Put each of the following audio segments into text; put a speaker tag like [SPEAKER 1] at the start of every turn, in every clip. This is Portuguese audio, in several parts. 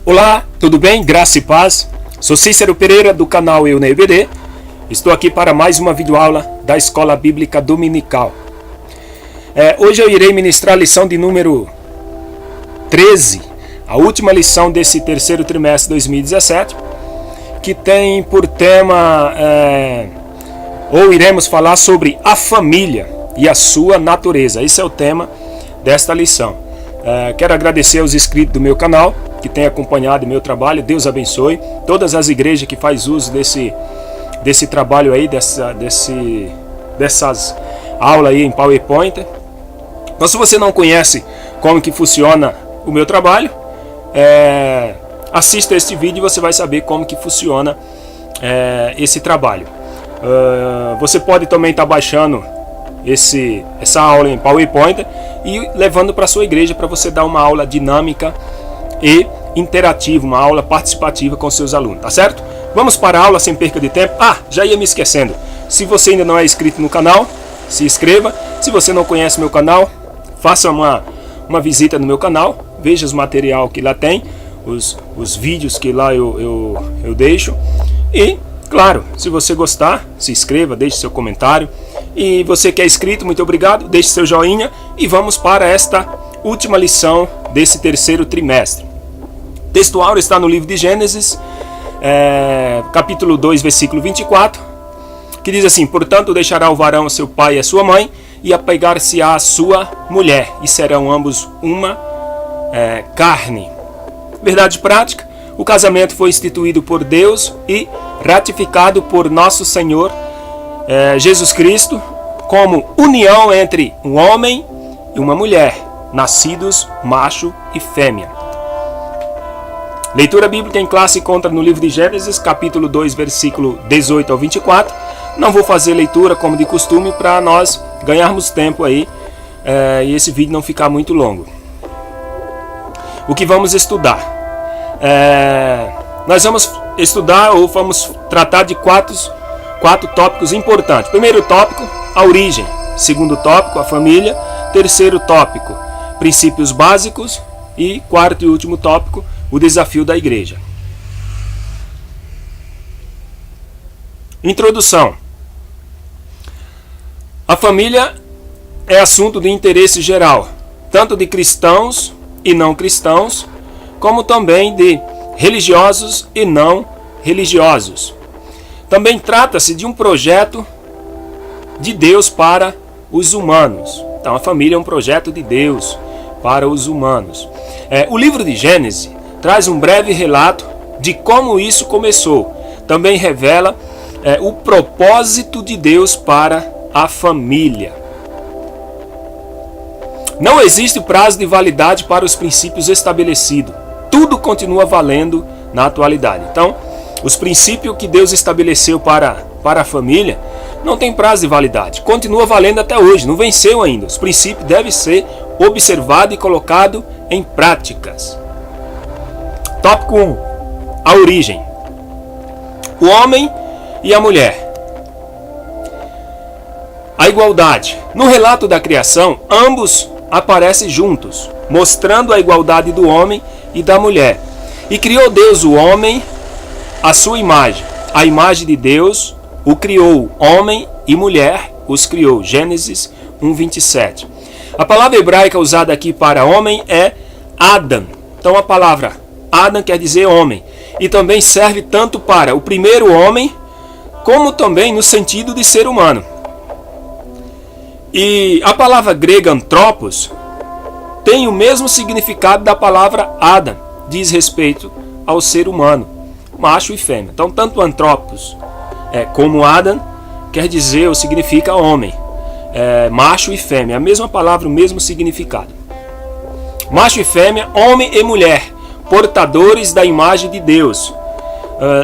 [SPEAKER 1] Olá, tudo bem? Graça e paz. Sou Cícero Pereira do canal Eu na EBD. Estou aqui para mais uma videoaula da Escola Bíblica Dominical. Hoje eu irei ministrar a lição de número 13, a última lição desse terceiro trimestre de 2017, que tem por tema, iremos falar sobre a família e a sua natureza. Esse é o tema desta lição. Quero agradecer aos inscritos do meu canal, que têm acompanhado o meu trabalho. Deus abençoe todas as igrejas que faz uso desse trabalho aí, dessas aulas aí em PowerPoint. Então, se você não conhece como que funciona o meu trabalho, assista este vídeo e você vai saber como que funciona esse trabalho. Você pode também estar baixando essa aula em PowerPoint e levando para a sua igreja para você dar uma aula dinâmica e interativa, uma aula participativa com seus alunos, tá certo? Vamos para a aula sem perca de tempo. Já ia me esquecendo. Se você ainda não é inscrito no canal, se inscreva. Se você não conhece meu canal, faça uma visita no meu canal, veja os materiais que lá tem, os vídeos que lá eu deixo. E, claro, se você gostar, se inscreva, deixe seu comentário. E você que é inscrito, muito obrigado, deixe seu joinha e vamos para esta última lição desse terceiro trimestre. O texto áureo está no livro de Gênesis, capítulo 2, versículo 24, que diz assim: portanto deixará o varão a seu pai e a sua mãe, e apegar-se-á a sua mulher, e serão ambos uma carne. Verdade prática: o casamento foi instituído por Deus e ratificado por nosso Senhor Jesus Cristo como união entre um homem e uma mulher, nascidos macho e fêmea. Leitura bíblica em classe encontra no livro de Gênesis, capítulo 2, versículo 18 ao 24. Não vou fazer leitura como de costume para nós ganharmos tempo aí e esse vídeo não ficar muito longo. O que vamos estudar? Nós vamos estudar ou vamos tratar de quatro tópicos importantes. Primeiro tópico, a origem. Segundo tópico, a família. Terceiro tópico, princípios básicos. E quarto e último tópico, o desafio da igreja. Introdução. A família é assunto de interesse geral, tanto de cristãos e não cristãos, como também de religiosos e não religiosos. Também trata-se de um projeto de Deus para os humanos. Então, a família é um projeto de Deus para os humanos. O livro de Gênesis traz um breve relato de como isso começou. Também revela o propósito de Deus para a família. Não existe prazo de validade para os princípios estabelecidos. Tudo continua valendo na atualidade. Então, os princípios que Deus estabeleceu para a família não tem prazo de validade. Continua valendo até hoje, não venceu ainda. Os princípios devem ser observados e colocados em práticas. Tópico 1. A origem. O homem e a mulher. A igualdade. No relato da criação, ambos aparecem juntos, mostrando a igualdade do homem e da mulher. E criou Deus o homem à sua imagem. A imagem de Deus o criou, homem e mulher os criou. Gênesis 1:27. A palavra hebraica usada aqui para homem é Adam. Então a palavra Adam quer dizer homem. E também serve tanto para o primeiro homem, como também no sentido de ser humano. E a palavra grega anthropos tem o mesmo significado da palavra Adam. Diz respeito ao ser humano, macho e fêmea. Então, tanto anthropos como Adam quer dizer ou significa homem, macho e fêmea. A mesma palavra, o mesmo significado. Macho e fêmea, homem e mulher, portadores da imagem de Deus.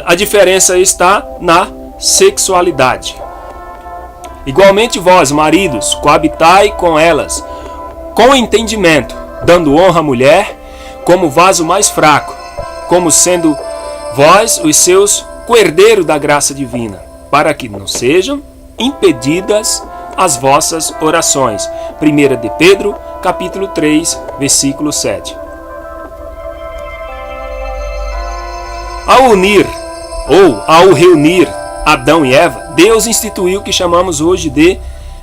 [SPEAKER 1] A diferença está na sexualidade. Igualmente vós, maridos, coabitai com elas, com entendimento, dando honra à mulher como vaso mais fraco, como sendo vós os seus coerdeiros da graça divina, para que não sejam impedidas as vossas orações. 1 de Pedro, capítulo 3, versículo 7. Ao reunir Adão e Eva, Deus instituiu o que chamamos hoje de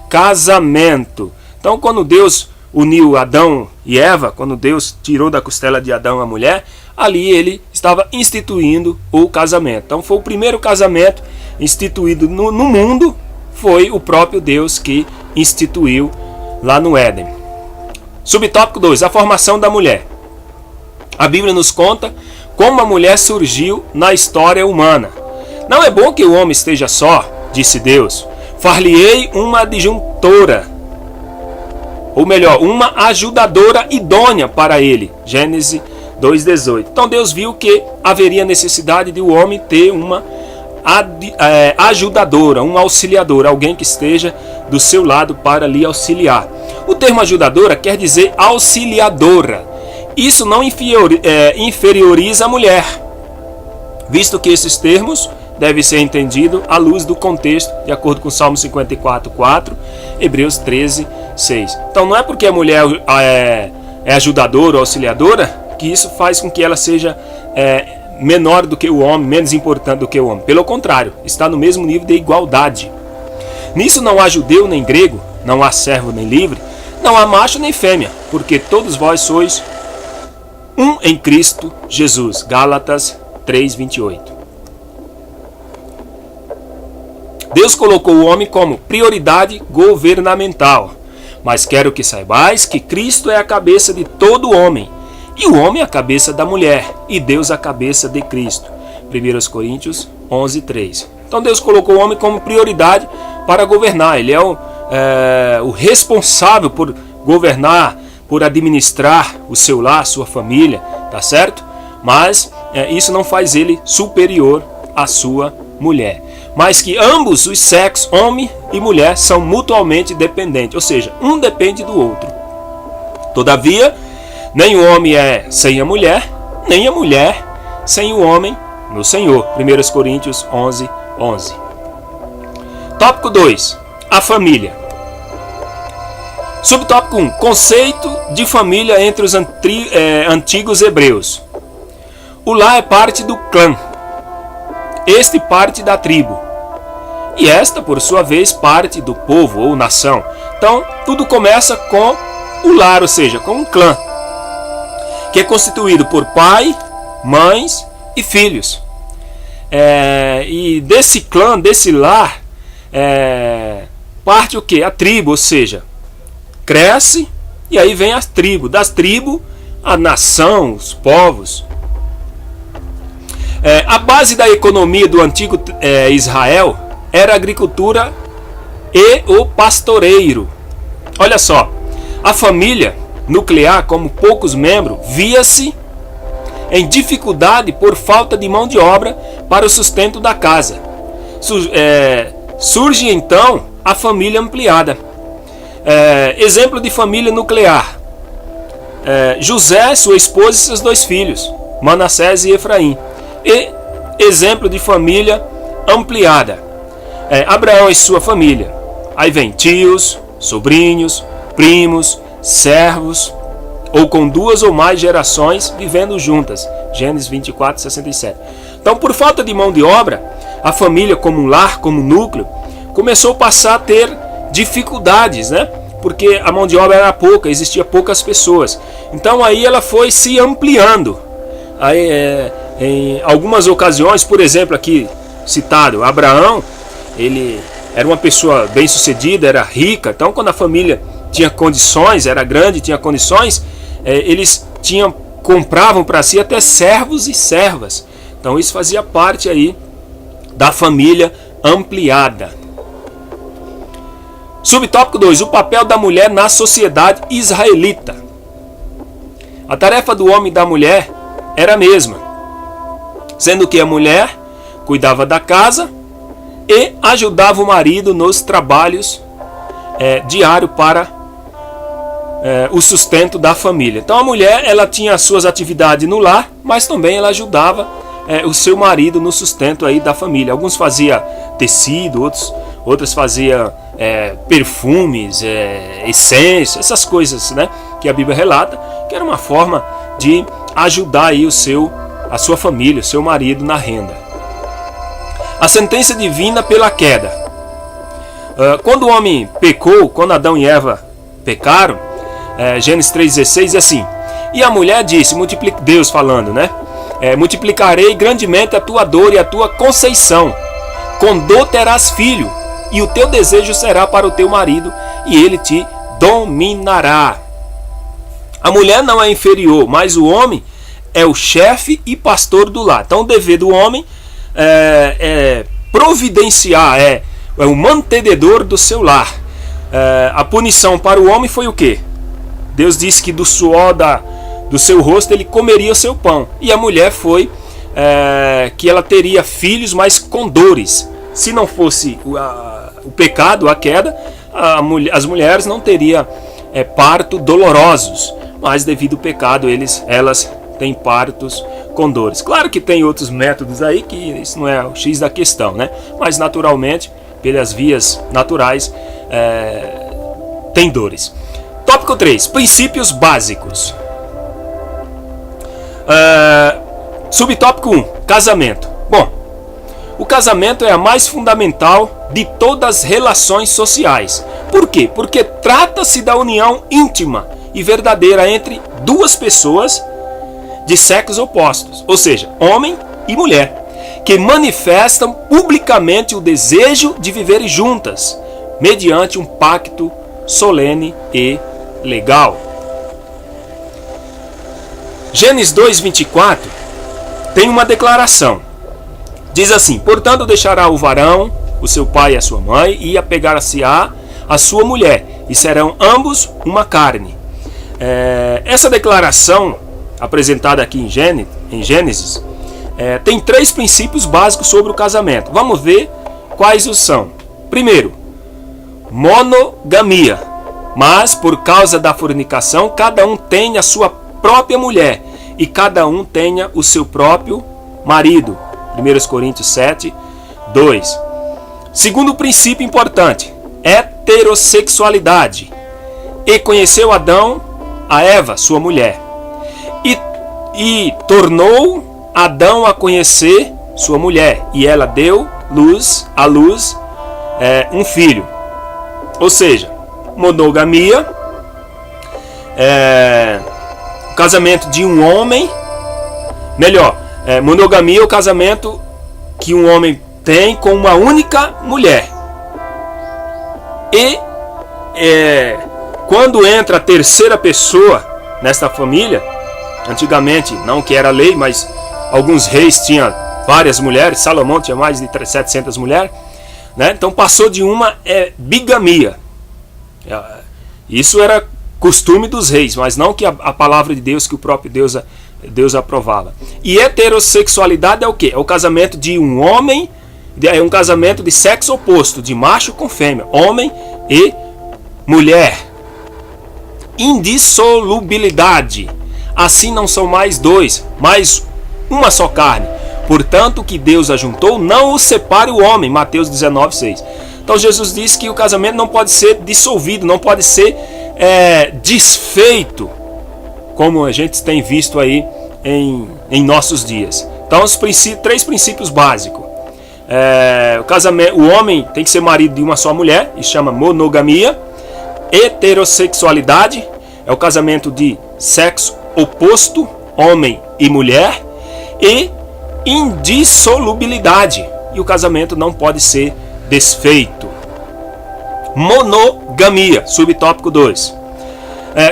[SPEAKER 1] casamento. Então, quando Deus uniu Adão e Eva, quando Deus tirou da costela de Adão a mulher, ali ele estava instituindo o casamento. Então, foi o primeiro casamento instituído no mundo, foi o próprio Deus que instituiu lá no Éden. Subtópico 2, a formação da mulher. A Bíblia nos conta como a mulher surgiu na história humana. Não é bom que o homem esteja só, disse Deus. Far-lhe-ei uma adjuntora, ou melhor, uma ajudadora idônea para ele. Gênesis 2,18. Então Deus viu que haveria necessidade de o homem ter uma ajudadora, um auxiliador, alguém que esteja do seu lado para lhe auxiliar. O termo ajudadora quer dizer auxiliadora. Isso não inferioriza a mulher, visto que esses termos devem ser entendidos à luz do contexto, de acordo com Salmo 54:4, Hebreus 13:6. Então não é porque a mulher é ajudadora ou auxiliadora que isso faz com que ela seja menor do que o homem, menos importante do que o homem. Pelo contrário, está no mesmo nível de igualdade. Nisso não há judeu nem grego, não há servo nem livre, não há macho nem fêmea, porque todos vós sois um em Cristo Jesus. Gálatas 3:28. Deus colocou o homem como prioridade governamental, mas quero que saibais que Cristo é a cabeça de todo homem, e o homem é a cabeça da mulher, e Deus a cabeça de Cristo. 1 Coríntios 11:3. Então Deus colocou o homem como prioridade para governar. Ele é o responsável por governar, por administrar o seu lar, sua família, tá certo? Mas isso não faz ele superior à sua mulher. Mas que ambos os sexos, homem e mulher, são mutuamente dependentes, ou seja, um depende do outro. Todavia, nem o homem é sem a mulher, nem a mulher sem o homem no Senhor. 1 Coríntios 11:11. Tópico 2. A família. Subtópico 1. Conceito de família entre os antigos hebreus. O lar é parte do clã. Este parte da tribo. E esta, por sua vez, parte do povo ou nação. Então, tudo começa com o lar, ou seja, com um clã, que é constituído por pai, mães e filhos. E desse clã, desse lar, parte o quê? A tribo, ou seja, cresce e aí vem as tribos. Das tribos, a nação, os povos. A base da economia do antigo Israel era a agricultura e o pastoreiro. Olha só, a família nuclear, como poucos membros, via-se em dificuldade por falta de mão de obra para o sustento da casa. Surge então a família ampliada. Exemplo de família nuclear: José, sua esposa e seus 2 filhos, Manassés e Efraim. E exemplo de família ampliada: Abraão e sua família. Aí vem tios, sobrinhos, primos, servos, ou com 2 ou mais gerações vivendo juntas. Gênesis 24:67. Então, por falta de mão de obra, a família como um lar, como um núcleo, começou a passar a ter dificuldades, né? Porque a mão de obra era pouca, existia poucas pessoas. Então aí ela foi se ampliando. Aí, em algumas ocasiões, por exemplo, aqui citado, Abraão, ele era uma pessoa bem sucedida, era rica. Então, quando a família tinha condições, era grande, tinha condições, eles compravam para si até servos e servas. Então isso fazia parte aí da família ampliada. Subtópico 2. O papel da mulher na sociedade israelita. A tarefa do homem e da mulher era a mesma, sendo que a mulher cuidava da casa e ajudava o marido nos trabalhos diários para o sustento da família. Então a mulher, ela tinha as suas atividades no lar, mas também ela ajudava o seu marido no sustento aí da família. Alguns faziam tecido, outros faziam perfumes, essências, essas coisas, né, que a Bíblia relata, que era uma forma de ajudar aí o seu a sua família, o seu marido na renda. A sentença divina pela queda. Quando o homem pecou, quando Adão e Eva pecaram, Gênesis 3,16 é assim: e a mulher disse, Deus falando, né? Multiplicarei grandemente a tua dor e a tua conceição. Com dor terás filho, e o teu desejo será para o teu marido, e ele te dominará. A mulher não é inferior, mas o homem é o chefe e pastor do lar. Então o dever do homem é providenciar, é o mantenedor do seu lar. A punição para o homem foi o quê? Deus disse que do suor do seu rosto ele comeria o seu pão. E a mulher foi que ela teria filhos, mas com dores. Se não fosse o pecado, a queda, as mulheres não teriam parto dolorosos. Mas devido ao pecado, elas têm partos com dores. Claro que tem outros métodos aí, que isso não é o X da questão, né? Mas naturalmente, pelas vias naturais, tem dores. Tópico 3. Princípios básicos. Subtópico 1. Casamento. Bom, o casamento é a mais fundamental de todas as relações sociais. Por quê? Porque trata-se da união íntima e verdadeira entre duas pessoas de sexos opostos, ou seja, homem e mulher, que manifestam publicamente o desejo de viver juntas, mediante um pacto solene e legal. Gênesis 2:24 tem uma declaração. Diz assim: portanto deixará o varão, o seu pai e a sua mãe, e apegar-se-á a sua mulher, e serão ambos uma carne. Essa declaração apresentada aqui em Gênesis tem 3 princípios básicos sobre o casamento. Vamos ver quais os são. Primeiro, monogamia. Mas por causa da fornicação, cada um tem a sua própria mulher e cada um tenha o seu próprio marido. 1 Coríntios 7:2. Segundo princípio importante, heterossexualidade. E conheceu Adão a Eva, sua mulher, e tornou Adão a conhecer sua mulher, e ela deu à luz um filho. Ou seja, monogamia, o casamento de um homem, monogamia é o casamento que um homem tem com uma única mulher. E quando entra a terceira pessoa nesta família, antigamente, não que era lei, mas alguns reis tinham várias mulheres, Salomão tinha mais de 700 mulheres, né? Então passou de uma bigamia. Isso era costume dos reis, mas não que a palavra de Deus, que o próprio Deus aprovava. E heterossexualidade é o quê? É o casamento de um homem, é um casamento de sexo oposto, de macho com fêmea, homem e mulher. Indissolubilidade. Assim não são mais dois, mas uma só carne. Portanto, o que Deus ajuntou, não o separe o homem. Mateus 19:6. Então Jesus disse que o casamento não pode ser dissolvido, não pode ser desfeito, como a gente tem visto aí em nossos dias. Então, os 3 princípios básicos. O homem tem que ser marido de uma só mulher, isso chama monogamia. Heterossexualidade é o casamento de sexo oposto, homem e mulher. E indissolubilidade, e o casamento não pode ser desfeito. Monogamia, subtópico 2.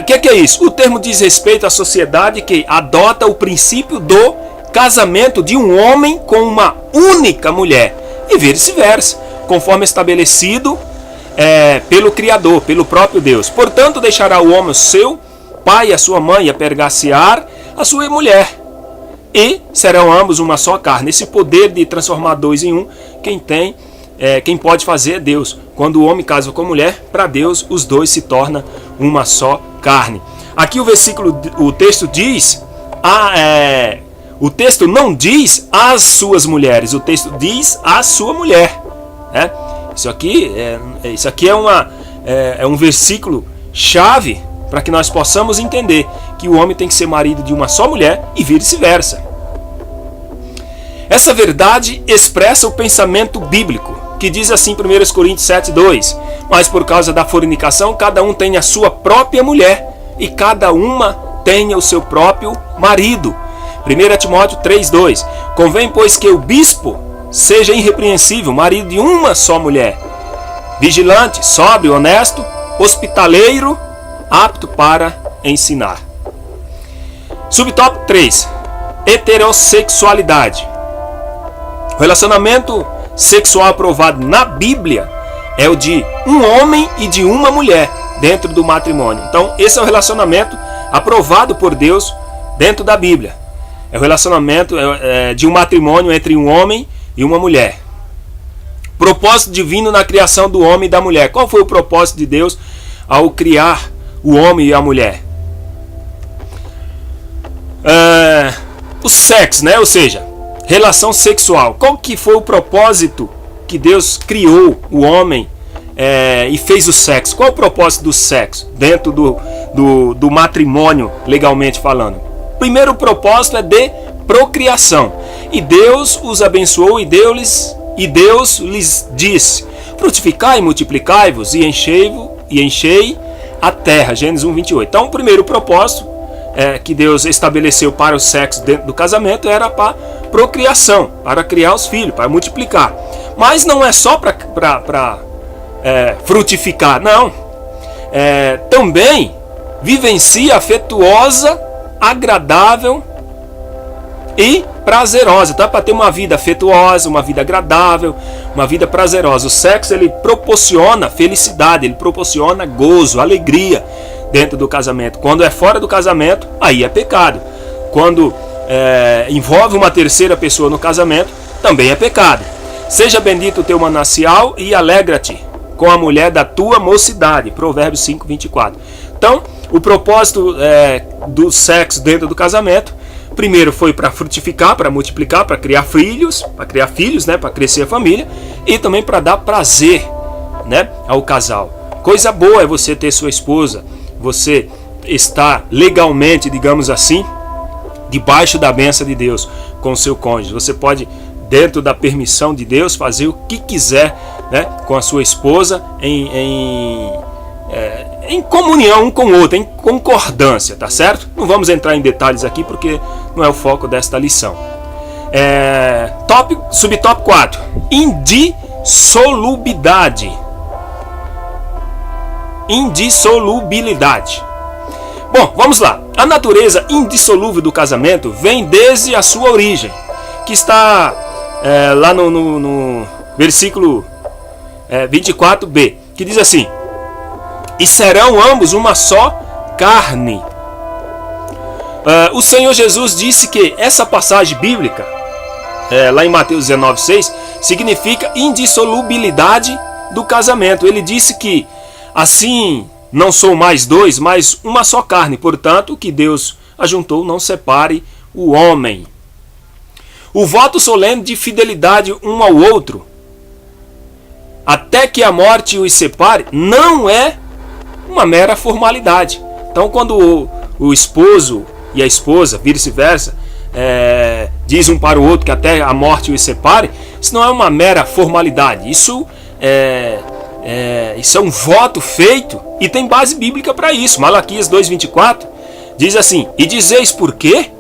[SPEAKER 1] O que é isso? O termo diz respeito à sociedade que adota o princípio do casamento de um homem com uma única mulher e vice-versa, conforme estabelecido pelo Criador, pelo próprio Deus. Portanto, deixará o homem o seu pai e a sua mãe, e apegar-se-á a sua mulher, e serão ambos uma só carne. Esse poder de transformar dois em um, quem pode fazer é Deus. Quando o homem casa com a mulher, para Deus os dois se tornam uma só carne. Aqui o texto diz, o texto não diz as suas mulheres, o texto diz a sua mulher. Isso aqui é um versículo chave para que nós possamos entender que o homem tem que ser marido de uma só mulher e vice-versa. Essa verdade expressa o pensamento bíblico, que diz assim em 1 Coríntios 7:2: mas por causa da fornicação, cada um tem a sua própria mulher, e cada uma tenha o seu próprio marido. 1 Timóteo 3:2: convém, pois, que o bispo seja irrepreensível, marido de uma só mulher, vigilante, sóbrio, honesto, hospitaleiro, apto para ensinar. Subtópico 3: heterossexualidade. O relacionamento sexual aprovado na Bíblia é o de um homem e de uma mulher dentro do matrimônio. Então, esse é o relacionamento aprovado por Deus dentro da Bíblia. É o relacionamento de um matrimônio entre um homem e uma mulher. Propósito divino na criação do homem e da mulher. Qual foi o propósito de Deus ao criar o homem e a mulher? O sexo, né? Ou seja, relação sexual. Qual que foi o propósito que Deus criou o homem e fez o sexo? Qual o propósito do sexo dentro do matrimônio, legalmente falando? Primeiro propósito é de procriação. E Deus os abençoou e Deus lhes disse: frutificai e multiplicai-vos e enchei a terra. Gênesis 1:28. Então, o primeiro propósito que Deus estabeleceu para o sexo dentro do casamento era para procriação, para criar os filhos, para multiplicar. Mas não é só para frutificar, não. Também vivencia afetuosa, agradável e prazerosa. Então é para ter uma vida afetuosa, uma vida agradável, uma vida prazerosa. O sexo, ele proporciona felicidade, ele proporciona gozo, alegria dentro do casamento. Quando é fora do casamento, aí é pecado. Quando envolve uma terceira pessoa no casamento, também é pecado. Seja bendito o teu manancial e alegra-te com a mulher da tua mocidade. Provérbios 5:24. Então, o propósito do sexo dentro do casamento, primeiro foi para frutificar, para multiplicar, para criar filhos, né, para crescer a família, e também para dar prazer, né, ao casal. Coisa boa é você ter sua esposa, você está legalmente, digamos assim, debaixo da bênção de Deus com o seu cônjuge. Você pode, dentro da permissão de Deus, fazer o que quiser, né, com a sua esposa em comunhão um com o outro, em concordância, tá certo? Não vamos entrar em detalhes aqui porque não é o foco desta lição. Subtópico 4: indissolubilidade. Indissolubilidade. Bom, vamos lá. A natureza indissolúvel do casamento vem desde a sua origem, que está lá no versículo 24b, que diz assim: e serão ambos uma só carne. O Senhor Jesus disse que essa passagem bíblica, lá em Mateus 19:6, significa indissolubilidade do casamento. Ele disse que assim não são mais dois, mas uma só carne. Portanto, o que Deus ajuntou, não separe o homem. O voto solene de fidelidade um ao outro, até que a morte os separe, não é uma mera formalidade. Então, quando o esposo e a esposa, vice-versa, diz um para o outro que até a morte os separe, isso não é uma mera formalidade. Isso é um voto feito e tem base bíblica para isso. Malaquias 2:24 diz assim: e dizeis por quê?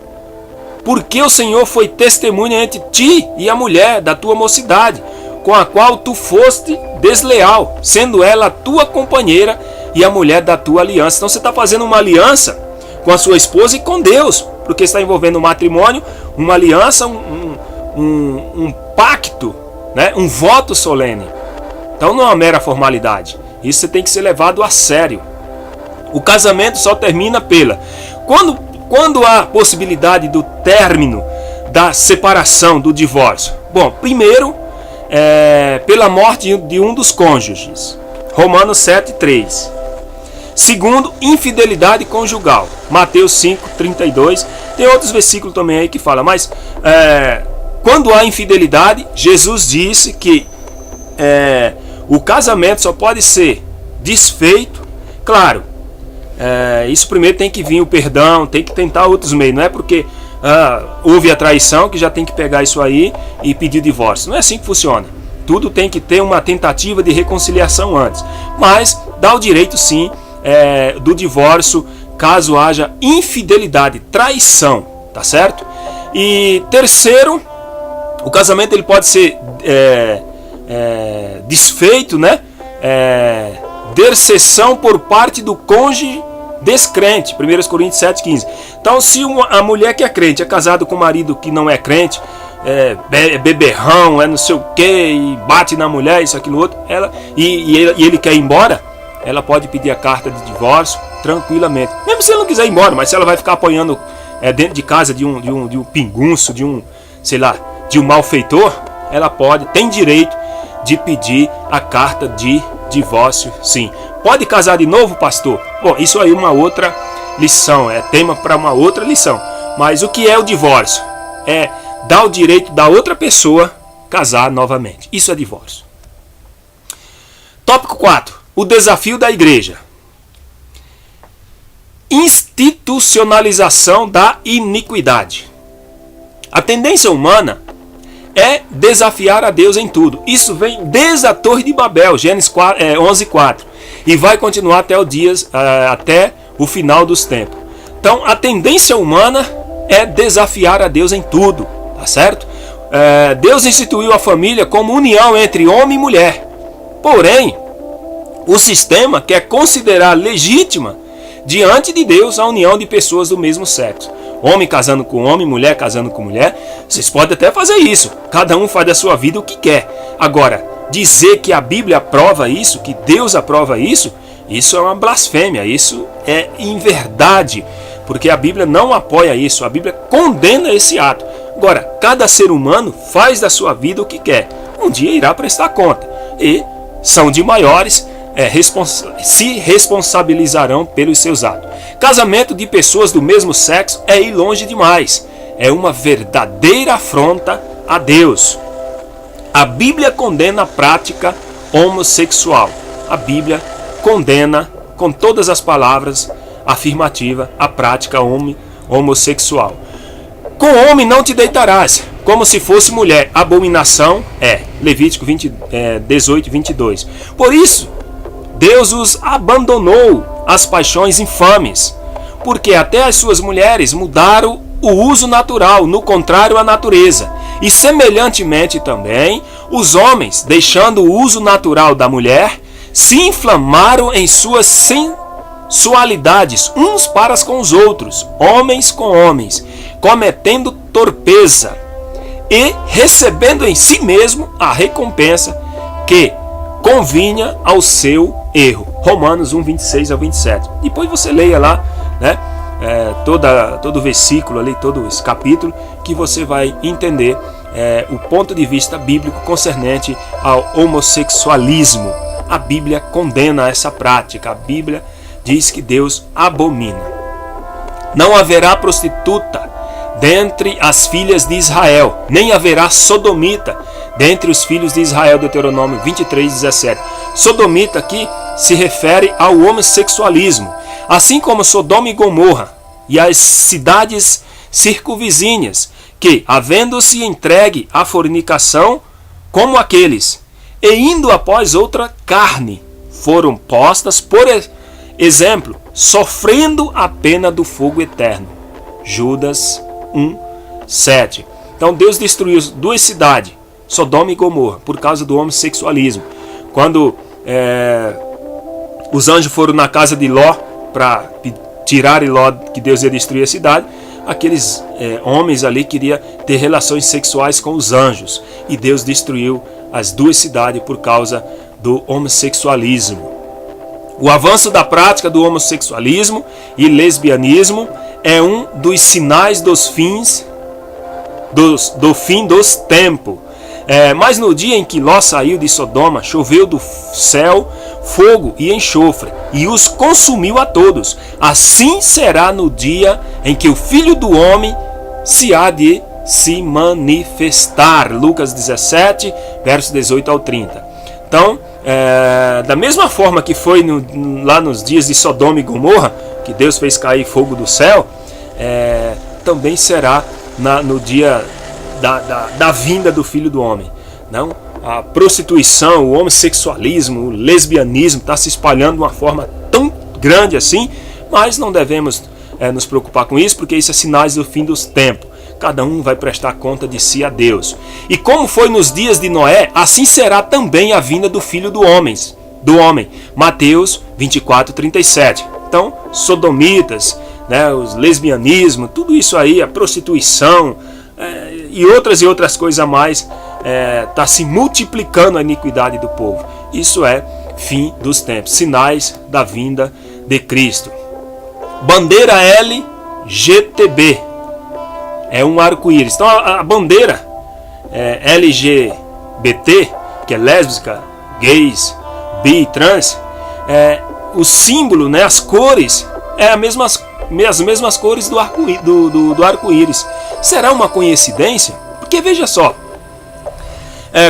[SPEAKER 1] Porque o Senhor foi testemunha entre ti e a mulher da tua mocidade, com a qual tu foste desleal, sendo ela a tua companheira e a mulher da tua aliança. Então você está fazendo uma aliança com a sua esposa e com Deus, porque está envolvendo um matrimônio, uma aliança, um pacto, né? Um voto solene. Então não é uma mera formalidade. Isso tem que ser levado a sério. O casamento só termina quando há possibilidade do término, da separação, do divórcio. Bom, primeiro, pela morte de um dos cônjuges. Romanos 7:3. Segundo, infidelidade conjugal. Mateus 5:32. Tem outros versículos também aí que falam, mas quando há infidelidade, Jesus disse que o casamento só pode ser desfeito. Claro, isso primeiro tem que vir o perdão, tem que tentar outros meios. Não é porque houve a traição, que já tem que pegar isso aí e pedir divórcio. Não é assim que funciona. Tudo tem que ter uma tentativa de reconciliação antes. Mas dá o direito sim do divórcio caso haja infidelidade, traição, tá certo? E terceiro, o casamento ele pode ser desfeito, né? Intercessão por parte do cônjuge descrente, 1 Coríntios 7,15. Então, se a mulher que é crente é casada com um marido que não é crente, beberrão, não sei o que, e bate na mulher, isso, aquilo, outro, e ele quer ir embora, ela pode pedir a carta de divórcio tranquilamente. Mesmo se ela não quiser ir embora, mas se ela vai ficar apanhando dentro de casa de um pingunço, de um malfeitor, ela tem direito de pedir a carta de divórcio, sim. Pode casar de novo, pastor? Bom, isso aí é uma outra lição, é tema para uma outra lição. Mas o que é o divórcio? É dar o direito da outra pessoa casar novamente. Isso é divórcio. Tópico 4. O desafio da igreja. Institucionalização da iniquidade. A tendência humana é desafiar a Deus em tudo. Isso vem desde a Torre de Babel, Gênesis 11:4. E vai continuar até o final dos tempos. Então, a tendência humana é desafiar a Deus em tudo, tá certo? Deus instituiu a família como união entre homem e mulher. Porém, o sistema quer considerar legítima diante de Deus a união de pessoas do mesmo sexo. Homem casando com homem, mulher casando com mulher. Vocês podem até fazer isso. Cada um faz da sua vida o que quer. Agora, dizer que a Bíblia aprova isso, que Deus aprova isso, isso é uma blasfêmia, isso é inverdade, porque a Bíblia não apoia isso, a Bíblia condena esse ato. Agora, cada ser humano faz da sua vida o que quer, um dia irá prestar conta, e são de maiores, se responsabilizarão pelos seus atos. Casamento de pessoas do mesmo sexo é ir longe demais, é uma verdadeira afronta a Deus. A Bíblia condena a prática homossexual. A Bíblia condena, com todas as palavras afirmativas, a prática homossexual. Com homem não te deitarás, como se fosse mulher. Abominação é. Levítico 18:22. Por isso, Deus os abandonou às paixões infames, porque até as suas mulheres mudaram o uso natural, no contrário à natureza. E semelhantemente também, os homens, deixando o uso natural da mulher, se inflamaram em suas sensualidades uns para com os outros, homens com homens, cometendo torpeza e recebendo em si mesmo a recompensa que convinha ao seu erro. Romanos 1:26-27. Depois você leia lá, né? Todo o versículo ali, todo esse capítulo, que você vai entender o ponto de vista bíblico concernente ao homossexualismo. A Bíblia condena essa prática, a Bíblia diz que Deus abomina. Não haverá prostituta dentre as filhas de Israel, nem haverá sodomita dentre os filhos de Israel, Deuteronômio 23:17. Sodomita aqui se refere ao homossexualismo, assim como Sodoma e Gomorra e as cidades circunvizinhas, que, havendo-se entregue à fornicação, como aqueles, e indo após outra carne, foram postas, por exemplo, sofrendo a pena do fogo eterno. Judas 1:7. Então Deus destruiu duas cidades, Sodoma e Gomorra, por causa do homossexualismo. Quando os anjos foram na casa de Ló para tirar Ló, que Deus ia destruir a cidade, aqueles homens ali queriam ter relações sexuais com os anjos, e Deus destruiu as duas cidades por causa do homossexualismo. O avanço da prática do homossexualismo e lesbianismo é um dos sinais dos fins do fim dos tempos. Mas no dia em que Ló saiu de Sodoma, choveu do céu fogo e enxofre, e os consumiu a todos. Assim será no dia em que o Filho do Homem se há de se manifestar. Lucas 17, versos 18-30. Então, da mesma forma que foi lá nos dias de Sodoma e Gomorra, que Deus fez cair fogo do céu, também será no dia da vinda do Filho do Homem. Não? A prostituição, o homossexualismo, o lesbianismo está se espalhando de uma forma tão grande assim, mas não devemos nos preocupar com isso, porque isso é sinais do fim dos tempos. Cada um vai prestar conta de si a Deus. E como foi nos dias de Noé, assim será também a vinda do Filho do Homem. Mateus 24:37. Então, sodomitas, né, os lesbianismos, tudo isso aí, a prostituição e outras coisas a mais, está se multiplicando a iniquidade do povo. Isso é fim dos tempos, sinais da vinda de Cristo. Bandeira LGTB é um arco-íris. Então a bandeira LGBT, que é lésbica, gays, bi, trans, o símbolo, né, as cores, as mesmas cores do arco-íris. Será uma coincidência? Porque veja só,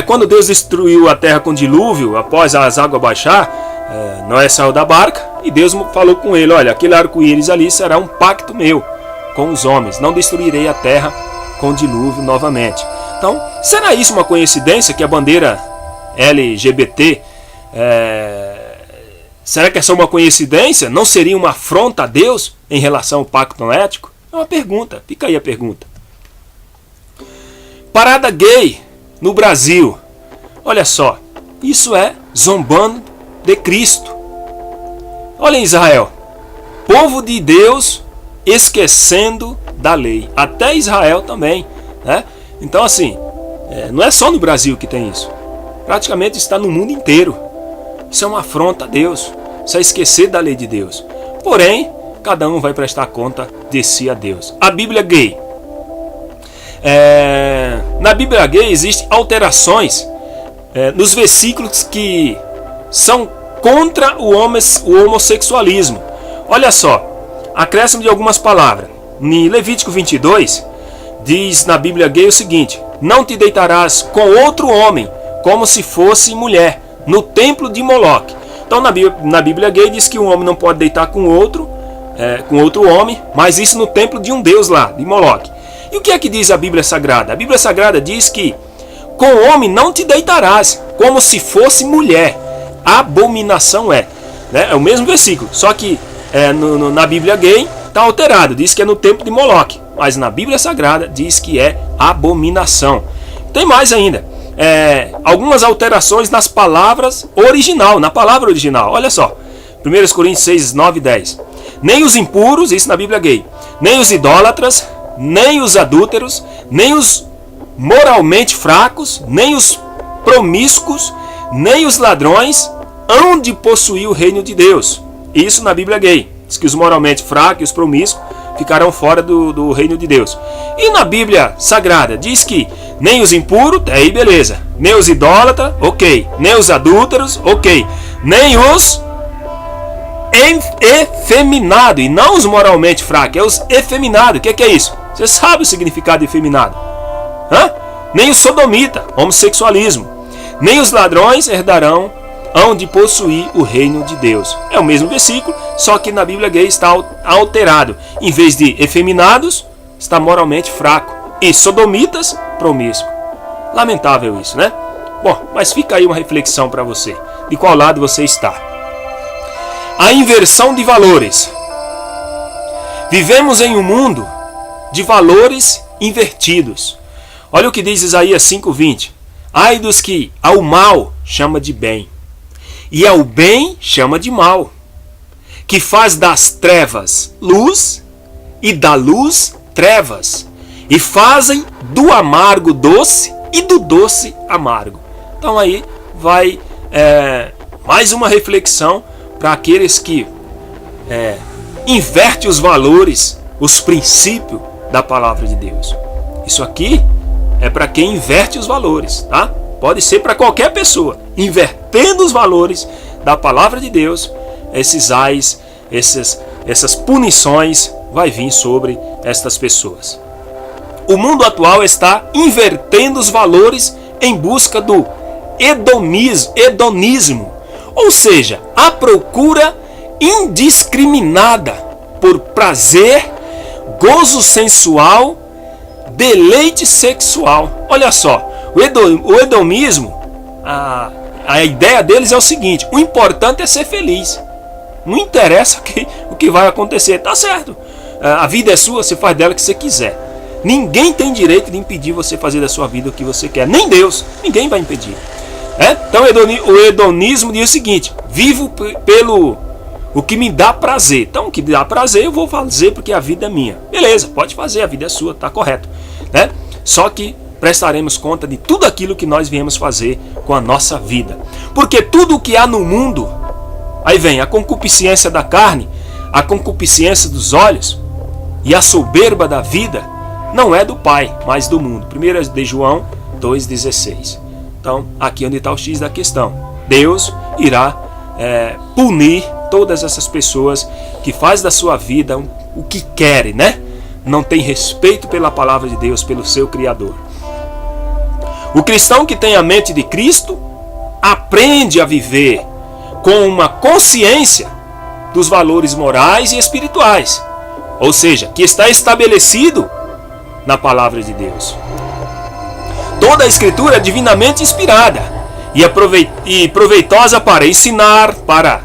[SPEAKER 1] quando Deus destruiu a terra com dilúvio, após as águas baixar, Noé saiu da barca e Deus falou com ele: olha, aquele arco-íris ali será um pacto meu com os homens, não destruirei a terra com dilúvio novamente. Então, será isso uma coincidência que a bandeira LGBT, será que é só uma coincidência? Não seria uma afronta a Deus em relação ao pacto noético? É uma pergunta, fica aí a pergunta. Parada gay no Brasil, olha só, isso é zombando de Cristo. Olha em Israel, povo de Deus esquecendo da lei, até Israel também, né? Então assim, não é só no Brasil que tem isso, praticamente está no mundo inteiro. Isso é uma afronta a Deus, isso é esquecer da lei de Deus. Porém, cada um vai prestar conta de si a Deus. A Bíblia gay, na Bíblia gay existem alterações nos versículos que são contra o homossexualismo. Olha só, acréscimo de algumas palavras. Em Levítico 22, diz na Bíblia gay o seguinte: não te deitarás com outro homem, como se fosse mulher, no templo de Moloque. Então na Bíblia gay diz que um homem não pode deitar com outro homem, mas isso no templo de um deus lá, de Moloque. E o que é que diz a Bíblia Sagrada? A Bíblia Sagrada diz que com o homem não te deitarás, como se fosse mulher. Abominação é. É o mesmo versículo, só que na Bíblia gay está alterado, diz que é no templo de Moloque, mas na Bíblia Sagrada diz que é abominação. Tem mais ainda, algumas alterações nas palavras original, na palavra original. Olha só, 1 Coríntios 6, 9 e 10. Nem os impuros, isso na Bíblia gay, nem os idólatras, nem os adúlteros, nem os moralmente fracos, nem os promíscuos, nem os ladrões hão de possuir o reino de Deus. Isso na Bíblia gay. Diz que os moralmente fracos e os promíscuos ficarão fora do reino de Deus. E na Bíblia Sagrada diz que nem os impuros, aí beleza, nem os idólatras, ok, nem os adúlteros, ok, nem os efeminados, e não os moralmente fracos, é os efeminados. O que é isso? Você sabe o significado de efeminado? Nem o sodomita, homossexualismo, nem os ladrões hão de possuir o reino de Deus. É o mesmo versículo, só que na Bíblia gay está alterado. Em vez de efeminados, está moralmente fraco. E sodomitas, promíscuo. Lamentável isso, né? Bom, mas fica aí uma reflexão para você. De qual lado você está? A inversão de valores. Vivemos em um mundo de valores invertidos. Olha o que diz Isaías 5:20. Ai dos que ao mal chama de bem, e ao bem chama de mal, que faz das trevas luz e da luz trevas, e fazem do amargo doce e do doce amargo. Então aí vai mais uma reflexão para aqueles que invertem os valores, os princípios da palavra de Deus. Isso aqui é para quem inverte os valores, tá? Pode ser para qualquer pessoa. Invertendo os valores da palavra de Deus, essas punições vai vir sobre estas pessoas. O mundo atual está invertendo os valores em busca do hedonismo, ou seja, a procura indiscriminada por prazer, gozo sensual, deleite sexual. Olha só, o hedonismo, a ideia deles é o seguinte: o importante é ser feliz. Não interessa o que vai acontecer, tá certo. A vida é sua, você faz dela o que você quiser. Ninguém tem direito de impedir você fazer da sua vida o que você quer. Nem Deus, ninguém vai impedir. Então o hedonismo diz o seguinte: vivo pelo o que me dá prazer. Então o que me dá prazer eu vou fazer porque a vida é minha. Beleza, pode fazer, a vida é sua, tá correto. Só que prestaremos conta de tudo aquilo que nós viemos fazer com a nossa vida. Porque tudo o que há no mundo, aí vem a concupiscência da carne, a concupiscência dos olhos e a soberba da vida, não é do Pai, mas do mundo. 1 de João 2,16. Então, aqui onde está o X da questão. Deus irá punir todas essas pessoas que fazem da sua vida o que querem, Não tem respeito pela palavra de Deus, pelo seu Criador. O cristão que tem a mente de Cristo aprende a viver com uma consciência dos valores morais e espirituais, ou seja, que está estabelecido na palavra de Deus. Toda a Escritura é divinamente inspirada e proveitosa para ensinar, para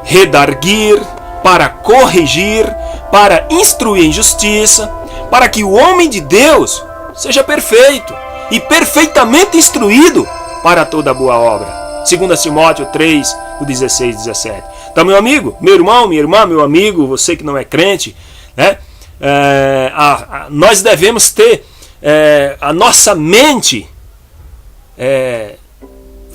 [SPEAKER 1] redarguir, para corrigir, para instruir em justiça, para que o homem de Deus seja perfeito e perfeitamente instruído para toda boa obra. 2 Timóteo 3, 16 e 17. Então, meu amigo, meu irmão, minha irmã, meu amigo, você que não é crente, nós devemos ter a nossa mente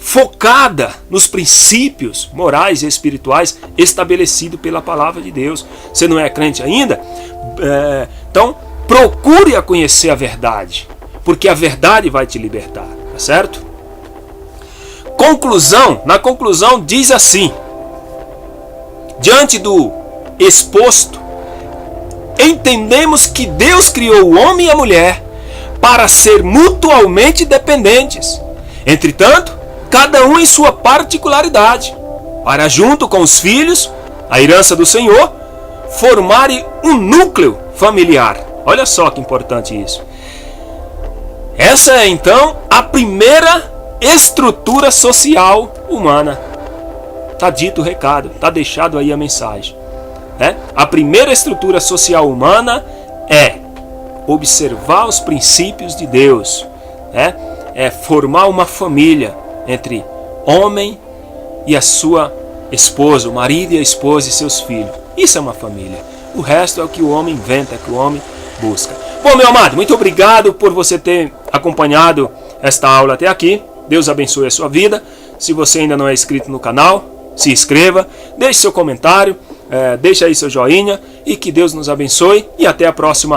[SPEAKER 1] focada nos princípios morais e espirituais estabelecidos pela palavra de Deus. Você não é crente ainda? Então procure a conhecer a verdade, porque a verdade vai te libertar, tá certo? Na conclusão diz assim: diante do exposto, entendemos que Deus criou o homem e a mulher para ser mutuamente dependentes. Entretanto, cada um em sua particularidade, para junto com os filhos, a herança do Senhor, formarem um núcleo familiar. Olha só que importante isso. Essa é então a primeira estrutura social humana. Está dito o recado, está deixado aí a mensagem. A primeira estrutura social humana é observar os princípios de Deus, é formar uma família entre homem e a sua esposa, o marido e a esposa e seus filhos. Isso é uma família. O resto é o que o homem inventa, é o que o homem busca. Bom, meu amado, muito obrigado por você ter acompanhado esta aula até aqui. Deus abençoe a sua vida. Se você ainda não é inscrito no canal, se inscreva, deixe seu comentário, deixe aí seu joinha e que Deus nos abençoe e até a próxima aula.